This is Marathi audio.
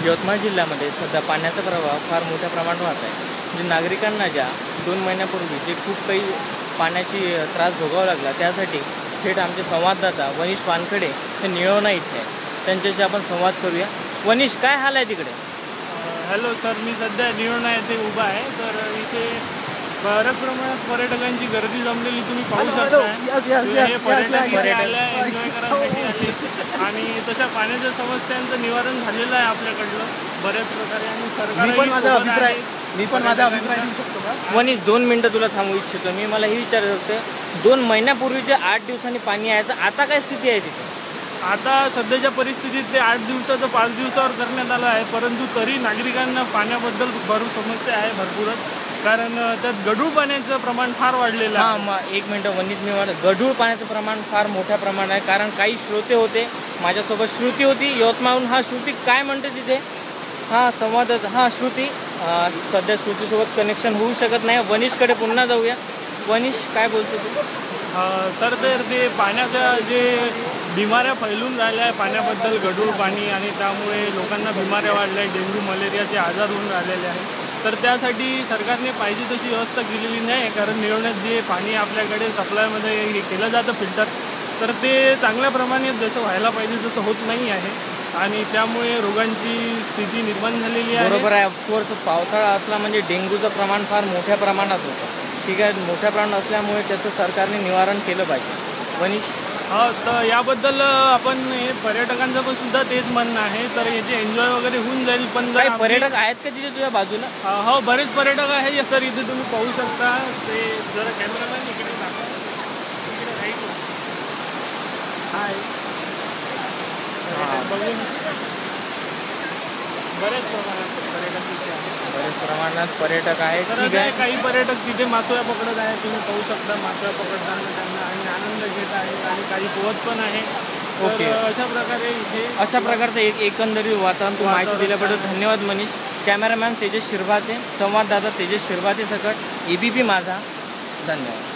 यवतमाळ जिल्ह्यामध्ये सध्या पाण्याचा प्रवाह फार मोठ्या प्रमाणात वाहत आहे. म्हणजे नागरिकांना ज्या 2 महिन्यापूर्वी जे खूप काही पाण्याची त्रास भोगावा लागला, त्यासाठी थेट आमचे संवाददाता वनिश वानखडे हे निळवणा इथे आहे. त्यांच्याशी आपण संवाद करूया. वनिश, काय हाल आहे तिकडे? हॅलो सर, मी सध्या निळवणा येथे उभा आहे. तर इथे बऱ्याच प्रमाणात पर्यटकांची गर्दी जमलेली तुम्ही पाहू शकता. हे पर्यटक इथे आले, एन्जॉय करायसाठी आले आणि तशा पाण्याच्या समस्यांचं निवारण झालेलं आहे आपल्याकडलं बऱ्याच प्रकारे. आणि सरकार मी पण माझा अभिप्राय देऊ शकतो का? वनिश, 2 मिनटं तुला थांबवू इच्छितो मी. मला हे विचारायचं होतं, 2 महिन्यापूर्वीच्या 8 दिवसांनी पाणी यायचं, आता काय स्थिती आहे तिथे? आता सध्याच्या परिस्थितीत ते 8 दिवसाचं 5 दिवसावर करण्यात आलं आहे. परंतु तरी नागरिकांना पाण्याबद्दल भरपूर समस्या आहे भरपूरच. कारण त्यात गढूळ पाण्याचं प्रमाण फार वाढलेलं आहे. मग 1 मिनटं वनिश, मी गढूळ पाण्याचं प्रमाण फार मोठ्या प्रमाणात आहे. कारण काही श्रोते होते, माझ्यासोबत श्रुती होती यवतमाळहून. श्रुती, काय म्हणते तिथे? संवादच. श्रुती, सध्या श्रुतीसोबत कनेक्शन होऊ शकत नाही. वनिशकडे पुन्हा जाऊया. वनिश, काय बोलतो तू? सर, तर ते पाण्याच्या जे बिमाऱ्या फैलून राहिल्या आहे पाण्याबद्दल, गढूळ पाणी, आणि त्यामुळे लोकांना बिमाऱ्या वाढल्या आहे, डेंग्यू मलेरियाचे आजार होऊन राहिलेले आहेत. तर त्यासाठी सरकारने पाहिजे तशी व्यवस्था केलेली नाही. कारण निळवण्यात जे पाणी आपल्याकडे सप्लायमध्ये हे केलं जातं फिल्टर, तर ते चांगल्या प्रमाणात जसं व्हायला पाहिजे तसं होत नाही आहे. आणि त्यामुळे रोगांची स्थिती निर्माण झालेली आहे. बरोबर आहे. ऑफकोर्स पावसाळा असला म्हणजे डेंग्यूचं प्रमाण फार मोठ्या प्रमाणात होतं. ठीक आहे, मोठ्या प्रमाणात असल्यामुळे त्याचं सरकारने निवारण केलं पाहिजे. वनिश, तर याबद्दल आपण हे पर्यटकांचं पण सुद्धा तेच म्हणणं आहे. तर याचे एन्जॉय वगैरे होऊन जाईल. पण काही पर्यटक आहेत का तिथे तुझ्या बाजूला? हो, बरेच पर्यटक आहे सर. इथे तुम्ही पाहू शकता. ते जरा कॅमेरामॅन इकडे दाखवा, इकडे राईटला. हाय, बघून बरेच प्रमाणात पर्यटक तिथे आहेत. बरेच प्रमाणात पर्यटक आहेत. ठीक आहे. काही पर्यटक तिथे मासोळ्या पकडत आहेत. तुम्ही पाहू शकता मासोळ्या पकडताना त्यांना आणि आनंद घेत आहेत. आणि काही पोहत पण आहे. ओके. अशा प्रकारे इथे अशा प्रकारचं एकंदरीत वातावरण तू माहिती दिल्याबद्दल धन्यवाद मनीष. कॅमेरामॅन तेजस शिरभाते, संवाददाता तेजस शिरभाते सकट, ABP माझा. धन्यवाद.